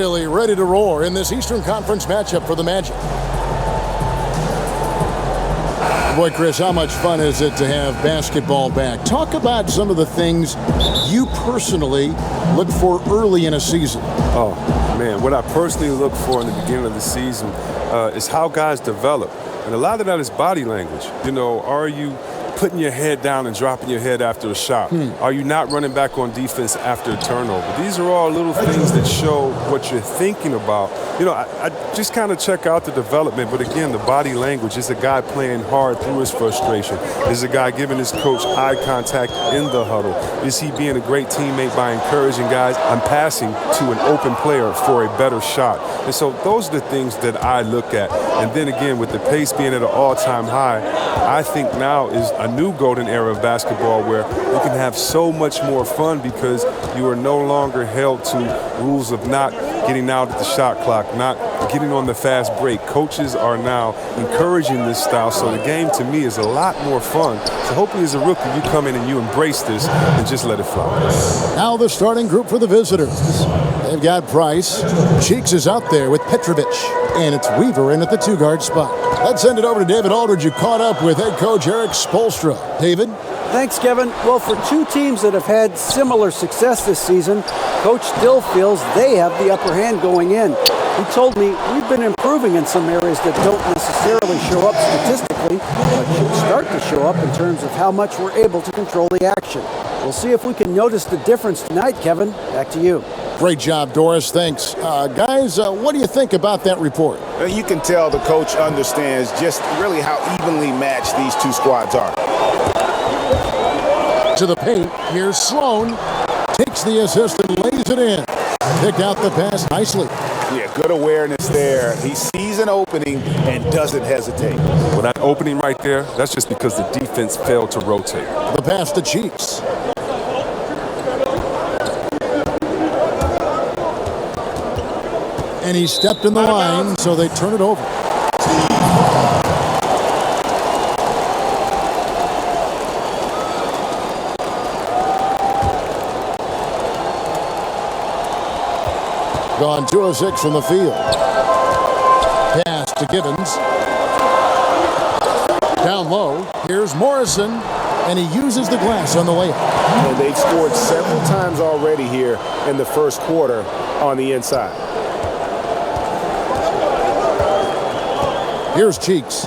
Really ready to roar in this Eastern Conference matchup for the Magic. Boy, Chris, how much fun is it to have basketball back? Talk about some of the things you personally look for early in a season. Oh, man, what I personally look for in the beginning of the season is how guys develop. And a lot of that is body language. You know, are you putting your head down and dropping your head after a shot? Are you not running back on defense after a turnover? These are all little things that show what you're thinking about. You know, I just kind of check out the development, but again, the body language is a guy playing hard through his frustration. Is a guy giving his coach eye contact in the huddle? Is he being a great teammate by encouraging guys? I'm passing to an open player for a better shot. And so those are the things that I look at. And then again, with the pace being at an all-time high, I think now is a new golden era of basketball where you can have so much more fun because you are no longer held to rules of not getting out at the shot clock, not getting on the fast break. Coaches are now encouraging this style, so the game to me is a lot more fun. So hopefully as a rookie you come in and you embrace this and just let it fly. Now the starting group for the visitors. They've got Price. Cheeks is out there with Petrovic. And it's Weaver in at the two-guard spot. Let's send it over to David Aldridge, who caught up with head coach Eric Spoelstra. David? Thanks, Kevin. Well, for two teams that have had similar success this season, Coach still feels they have the upper hand going in. He told me we've been improving in some areas that don't necessarily show up statistically, but should start to show up in terms of how much we're able to control the action. We'll see if we can notice the difference tonight, Kevin. Back to you. Great job, Doris. Thanks. Guys, what do you think about that report? You can tell the coach understands just really how evenly matched these two squads are. To the paint, here's Sloan. Takes the assist and lays it in. Picked out the pass nicely. Yeah, good awareness there. He sees an opening and doesn't hesitate. Well, that opening right there, that's just because the defense failed to rotate. The pass to Cheeks. And he stepped in the line, so they turn it over. Gone 2 of 6 from the field. Pass to Givens. Down low, here's Morrison, and he uses the glass on the layup. And they've scored several times already here in the first quarter on the inside. Here's Cheeks.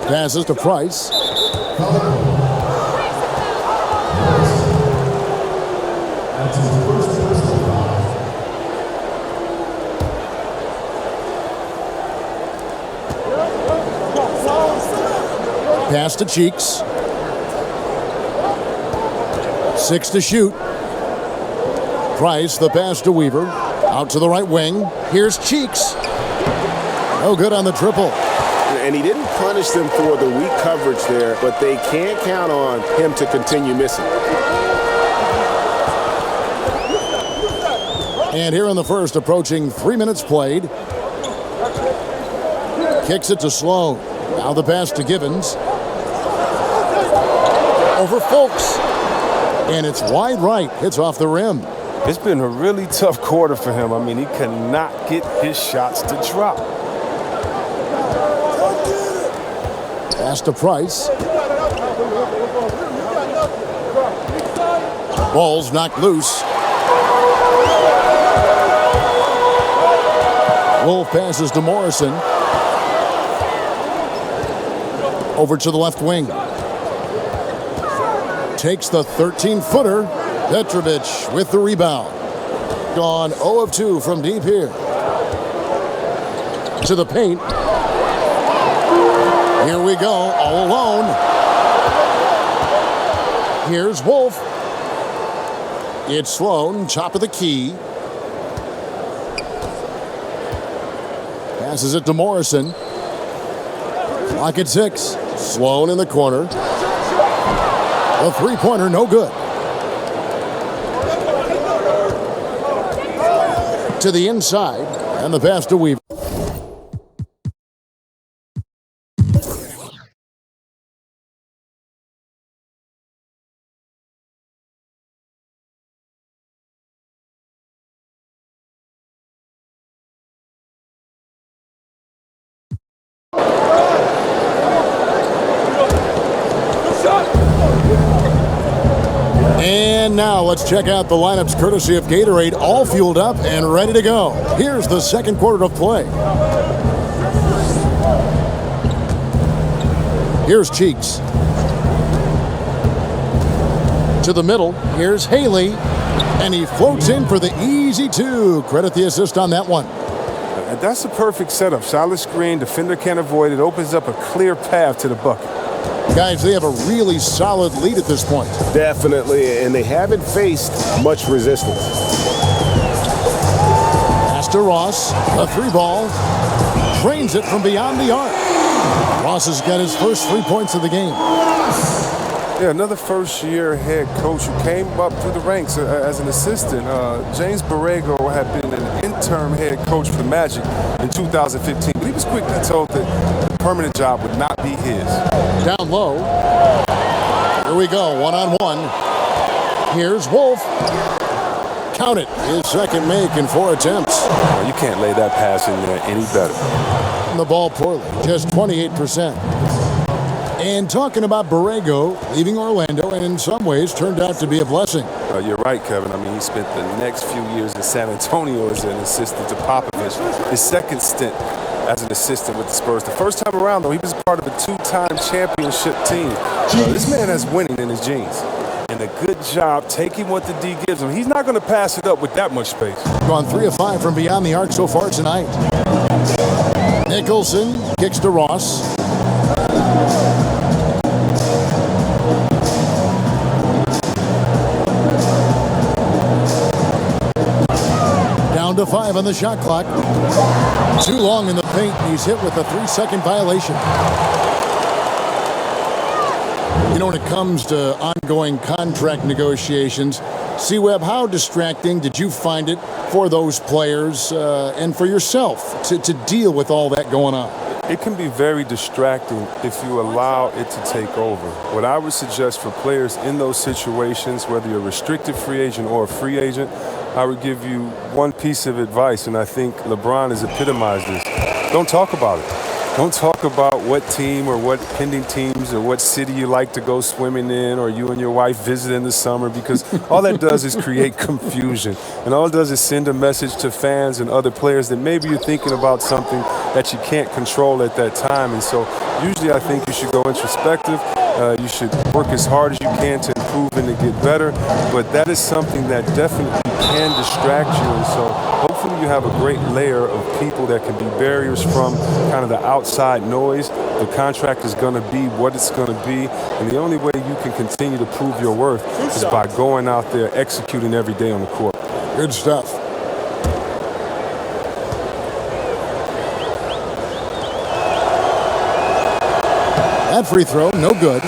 Passes to Price. Pass to Cheeks. 6 to shoot. Price, the pass to Weaver. Out to the right wing. Here's Cheeks. No good on the triple. And he didn't punish them for the weak coverage there, but they can't count on him to continue missing. And here in the first, approaching 3 minutes played. Kicks it to Sloan. Now the pass to Givens. Over Fulks. And it's wide right. Hits off the rim. It's been a really tough quarter for him. I mean, he cannot get his shots to drop. Pass to Price. Ball's knocked loose. Wolf passes to Morrison. Over to the left wing. Takes the 13-footer. Petrovic with the rebound. Gone 0 of 2 from deep here. To the paint. Here we go, all alone. Here's Wolf. It's Sloan, top of the key. Passes it to Morrison. Clock at 6. Sloan in the corner. A three-pointer, no good. To the inside, and the pass to Weaver. And now let's check out the lineups courtesy of Gatorade, all fueled up and ready to go. Here's the second quarter of play. Here's Cheeks. To the middle, here's Haley. And he floats in for the easy two. Credit the assist on that one. And that's a perfect setup. Solid screen, defender can't avoid it. Opens up a clear path to the bucket. Guys, they have a really solid lead at this point. Definitely, and they haven't faced much resistance. Pass to Ross, a three ball. Trains it from beyond the arc. Ross has got his first 3 points of the game. Yeah, another first-year head coach who came up through the ranks as an assistant. James Borrego had been an interim head coach for the Magic in 2015, but he was quickly told that the permanent job would not be his. Down low. Here we go, one-on-one. Here's Wolf. Count it. His second make in 4 attempts. Well, you can't lay that pass in there any better. And the ball poorly, just 28%. And talking about Borrego leaving Orlando, and in some ways turned out to be a blessing. You're right, Kevin. I mean, he spent the next few years in San Antonio as an assistant to Popovich. His second stint as an assistant with the Spurs. The first time around, though, he was part of a 2-time championship team. This man has winning in his genes. And a good job taking what the D gives him. He's not going to pass it up with that much space. Gone 3 of 5 from beyond the arc so far tonight. Nicholson kicks to Ross. Down to 5 on the shot clock. Too long in the paint. He's hit with a 3-second violation. You know, when it comes to ongoing contract negotiations, C-Web, how distracting did you find it for those players and for yourself to deal with all that going on? It can be very distracting if you allow it to take over. What I would suggest for players in those situations, whether you're a restricted free agent or a free agent, I would give you one piece of advice, and I think LeBron has epitomized this. Don't talk about it. Don't talk about what team or what pending teams or what city you like to go swimming in or you and your wife visit in the summer, because all that does is create confusion. And all it does is send a message to fans and other players that maybe you're thinking about something that you can't control at that time. And so usually I think you should go introspective. You should work as hard as you can to improve and to get better. But that is something that definitely can distract you. And so hopefully you have a great layer of people that can be barriers from kind of the outside noise. The contract is going to be what it's going to be. And the only way you can continue to prove your worth is by going out there, executing every day on the court. Good stuff. That free throw, no good.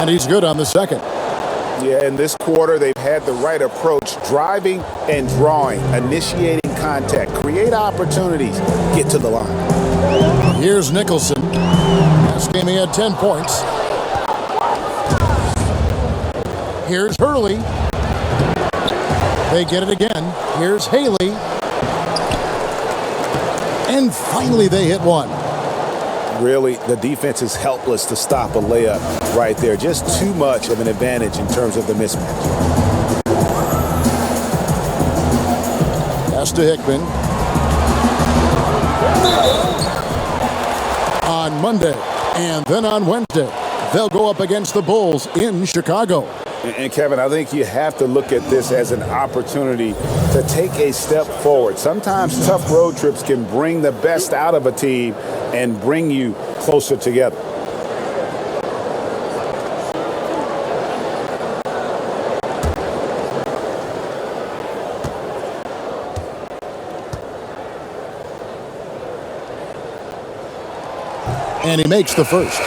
And he's good on the second. Yeah, in this quarter, they've had the right approach, driving and drawing, initiating contact, create opportunities, get to the line. Here's Nicholson. Last game he had 10 points. Here's Hurley. They get it again. Here's Haley. And finally they hit one. Really, the defense is helpless to stop a layup right there. Just too much of an advantage in terms of the mismatch. Pass to Hickman. On Monday and then on Wednesday, they'll go up against the Bulls in Chicago. And Kevin, I think you have to look at this as an opportunity to take a step forward. Sometimes tough road trips can bring the best out of a team and bring you closer together. And he makes the first.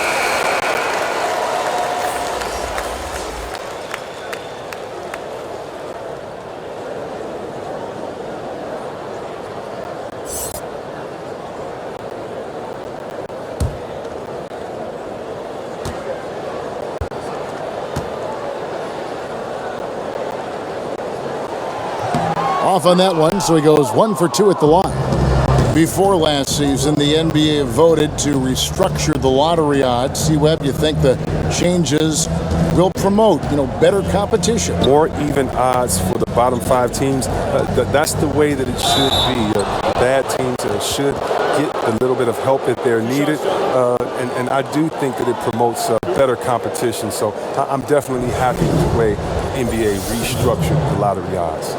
Off on that one, so he goes 1 for 2 at the line. Before last season, the NBA voted to restructure the lottery odds. C-Webb, you think the changes will promote, better competition? More even odds for the bottom 5 teams. That's the way that it should be. Bad teams should get a little bit of help if they're needed. And I do think that it promotes better competition. So I'm definitely happy with the way the NBA restructured the lottery odds.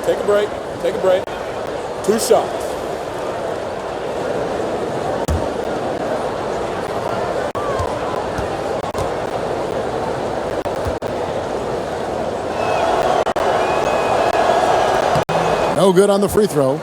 Take a break. Take a break. 2 shots. No good on the free throw.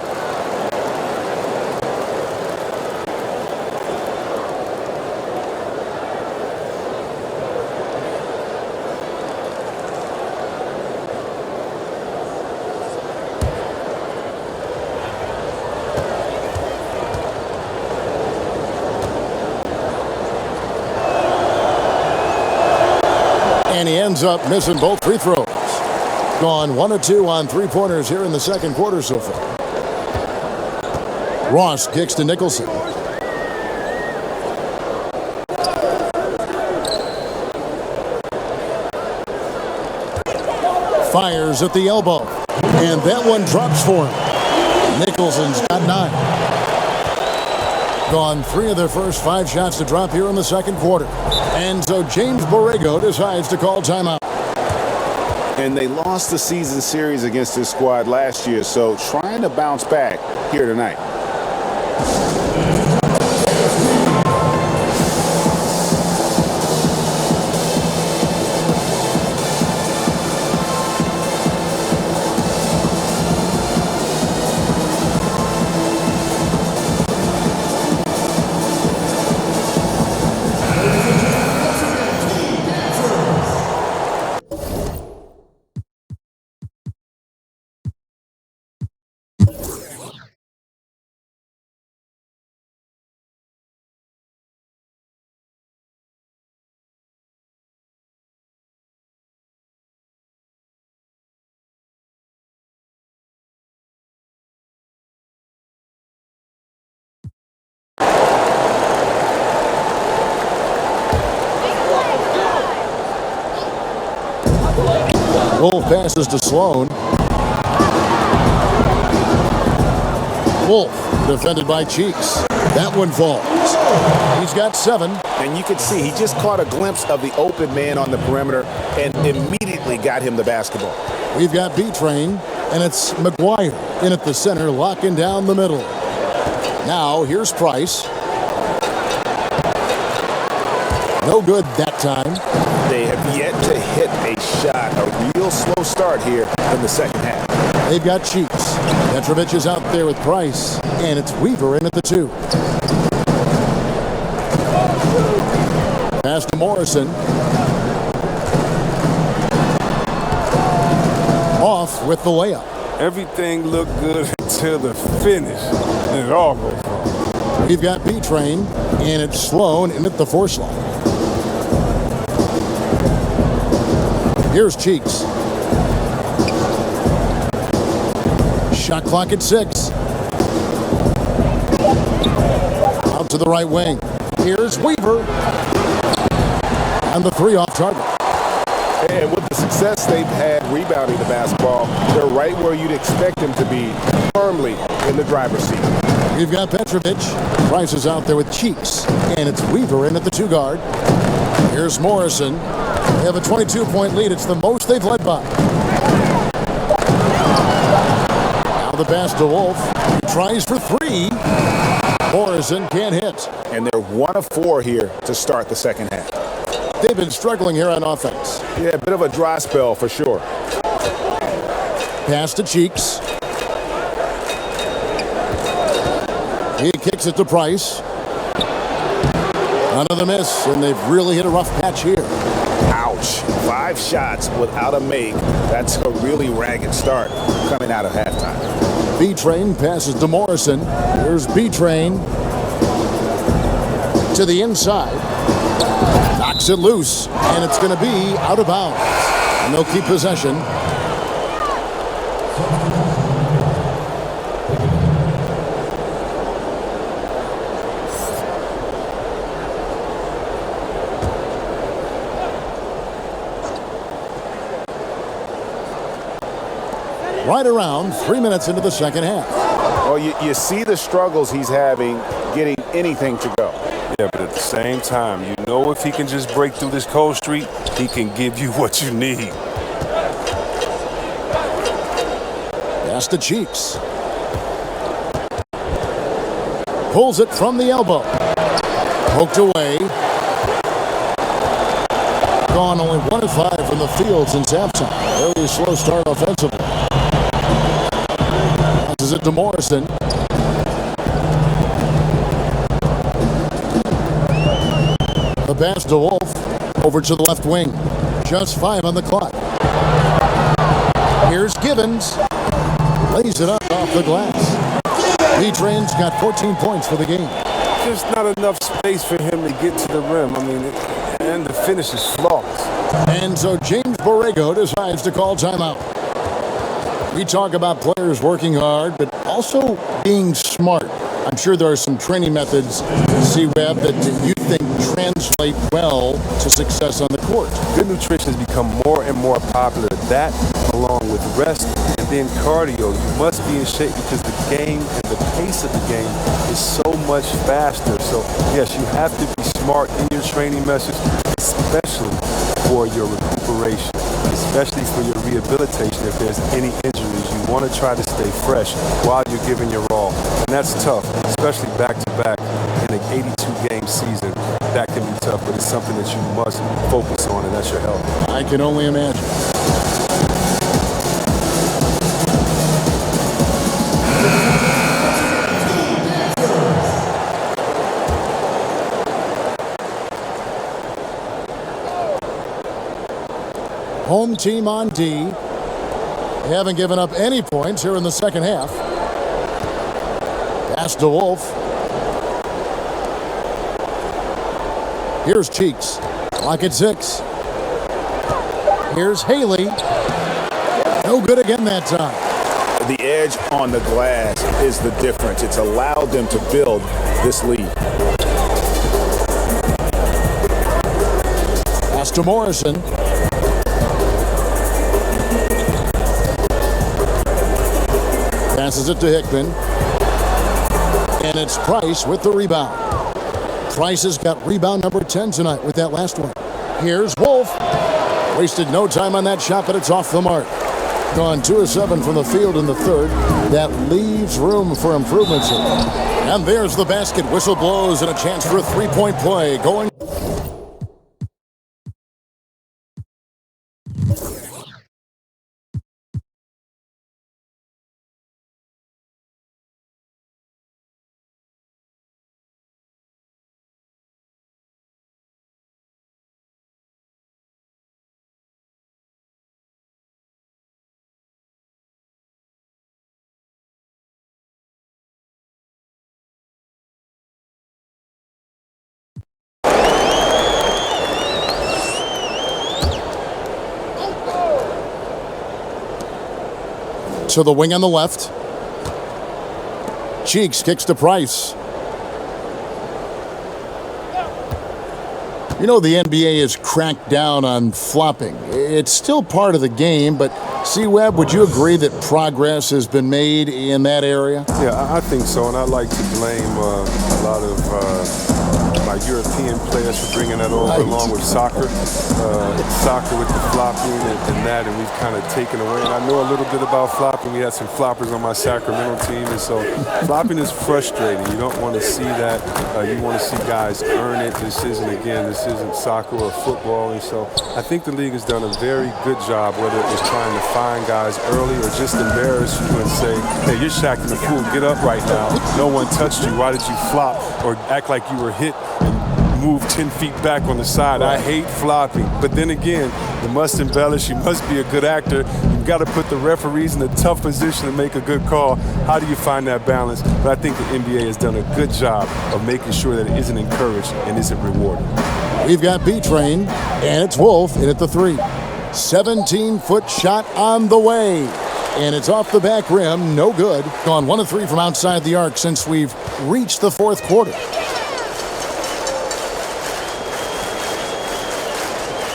And he ends up missing both free throws. Gone 1 of 2 on 3-pointers here in the second quarter so far. Ross kicks to Nicholson. Fires at the elbow. And that one drops for him. Nicholson's got 9. Gone 3 of their first 5 shots to drop here in the second quarter. And so James Borrego decides to call timeout. And they lost the season series against this squad last year, so trying to bounce back here tonight. Wolf passes to Sloan. Wolf defended by Cheeks. That one falls. He's got 7. And you could see he just caught a glimpse of the open man on the perimeter and immediately got him the basketball. We've got B-Train, and it's McGuire in at the center, locking down the middle. Now, here's Price. No good that time. They have yet to hit a shot. A real slow start here in the second half. They've got Cheeks. Petrovic is out there with Price, and it's Weaver in at the 2. Pass to Morrison. Off with the layup. Everything looked good until the finish, and it all goes wrong. We've got B-Train, and it's Sloan in at the 4 slot. Here's Cheeks. Shot clock at 6. Out to the right wing. Here's Weaver. And the 3 off target. And with the success they've had rebounding the basketball, they're right where you'd expect them to be, firmly in the driver's seat. We've got Petrovic. Price is out there with Cheeks. And it's Weaver in at the 2 guard. Here's Morrison. They have a 22-point lead. It's the most they've led by. Now the pass to Wolf. He tries for 3. Morrison can't hit. And they're 1 of 4 here to start the second half. They've been struggling here on offense. Yeah, a bit of a dry spell for sure. Pass to Cheeks. He kicks it to Price. Another miss, and they've really hit a rough patch here. Ouch. 5 shots without a make. That's a really ragged start coming out of halftime. B-Train passes to Morrison. Here's B-Train to the inside. Knocks it loose, and it's going to be out of bounds. And they'll keep possession. Right around 3 minutes into the second half. Well, you see the struggles he's having getting anything to go. Yeah, but at the same time, you know if he can just break through this cold streak, he can give you what you need. Pass to Cheeks. Pulls it from the elbow. Poked away. Gone only 1 of 5 from the field since halftime. Very slow start offensively. Passes it to Morrison. The pass to Wolf. Over to the left wing. Just 5 on the clock. Here's Gibbons. Lays it up off the glass. B-Train's got 14 points for the game. Just not enough space for him to get to the rim. I mean, and the finish is flawless. And so James Borrego decides to call timeout. We talk about players working hard, but also being smart. I'm sure there are some training methods, C-Web, that you think translate well to success on the court. Good nutrition has become more and more popular. That, along with rest and then cardio, you must be in shape because the game and the pace of the game is so much faster. So, yes, you have to be smart in your training message, especially for your recuperation, especially for your rehabilitation if there's any injuries. You want to try to stay fresh while you're giving your all. And that's tough, especially back-to-back in an 82-game season. That can be tough, but it's something that you must focus on, and that's your health. I can only imagine. Home team on D. They haven't given up any points here in the second half. Pass to Wolf. Here's Cheeks. Clock at 6. Here's Haley. No good again that time. The edge on the glass is the difference. It's allowed them to build this lead. Pass to Morrison. Passes it to Hickman. And it's Price with the rebound. Price has got rebound number 10 tonight with that last one. Here's Wolf. Wasted no time on that shot, but it's off the mark. Gone 2 of 7 from the field in the third. That leaves room for improvements here. And there's the basket. Whistle blows and a chance for a three-point play. Going. To the wing on the left. Cheeks kicks to Price. You know, the NBA has cracked down on flopping. It's still part of the game, but C-Web, would you agree that progress has been made in that area? Yeah, I think so, and I'd like to blame a lot of my European players for bringing that over, along with soccer. Soccer with the flopping and that, and we've kind of taken away. And I know a little bit about flopping. We had some floppers on my Sacramento team, and so flopping is frustrating. You don't want to see that. You want to see guys earn it. This isn't soccer or football, and so I think the league has done a very good job, whether it was trying to find guys early or just embarrass you and say, hey, you're shacking the fool, get up right now. No one touched you. Why did you flop or act like you were hit and move 10 feet back on the side. I hate flopping. But then again, you must embellish. You must be a good actor. You've got to put the referees in a tough position to make a good call. How do you find that balance? But I think the NBA has done a good job of making sure that it isn't encouraged and isn't rewarded. We've got B-Train, and it's Wolf in at the 3. 17-foot shot on the way. And it's off the back rim, no good. Gone 1 of 3 from outside the arc since we've reached the fourth quarter.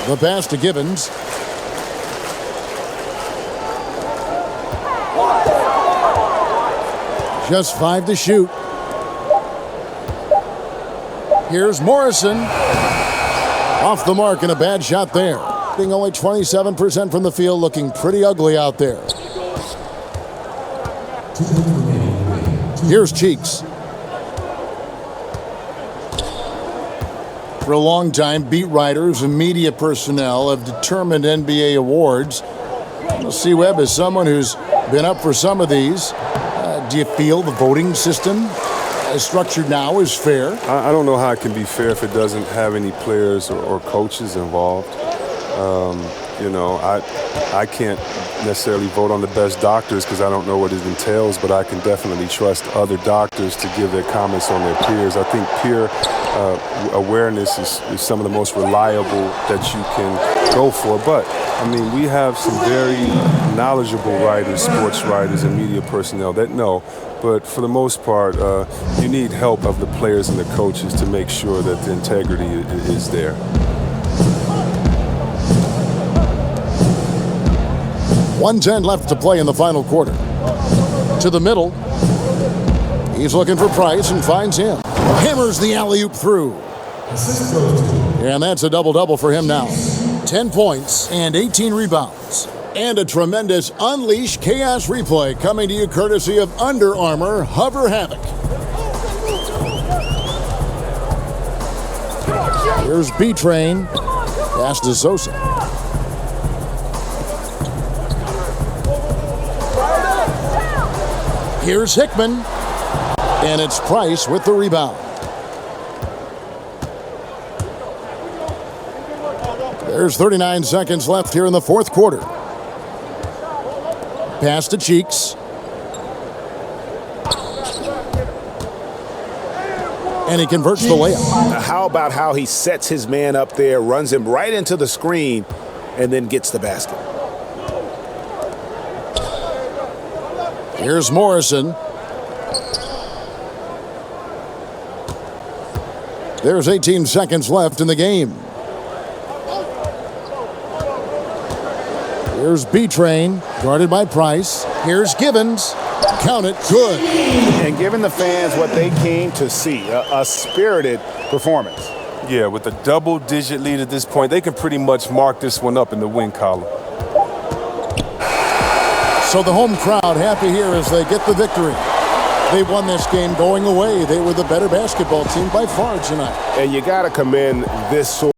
The pass to Gibbons. Just 5 to shoot. Here's Morrison. Off the mark and a bad shot there. Being only 27% from the field, looking pretty ugly out there. Here's Cheeks. For a long time, beat writers and media personnel have determined NBA awards. C-Webb is someone who's been up for some of these. Do you feel the voting system as structured now is fair? I don't know how it can be fair if it doesn't have any players or coaches involved. I can't necessarily vote on the best doctors because I don't know what it entails, but I can definitely trust other doctors to give their comments on their peers. I think peer awareness is some of the most reliable that you can go for. But, we have some very knowledgeable writers, sports writers, and media personnel that know. But for the most part, you need help of the players and the coaches to make sure that the integrity is there. .110 left to play in the final quarter. To the middle. He's looking for Price and finds him. Hammers the alley-oop through. And that's a double-double for him now. 10 points and 18 rebounds. And a tremendous Unleash Chaos replay coming to you courtesy of Under Armour Hover Havoc. Here's B-Train. Pass to Sosa. Here's Hickman, and it's Price with the rebound. There's 39 seconds left here in the fourth quarter. Pass to Cheeks. And he converts the layup. Now how about how he sets his man up there, runs him right into the screen, and then gets the basket. Here's Morrison. There's 18 seconds left in the game. Here's B-Train, guarded by Price. Here's Gibbons. Count it, good. And giving the fans what they came to see, a spirited performance. Yeah, with a double-digit lead at this point, they can pretty much mark this one up in the win column. So the home crowd happy here as they get the victory. They won this game going away. They were the better basketball team by far tonight. And you got to commend this sort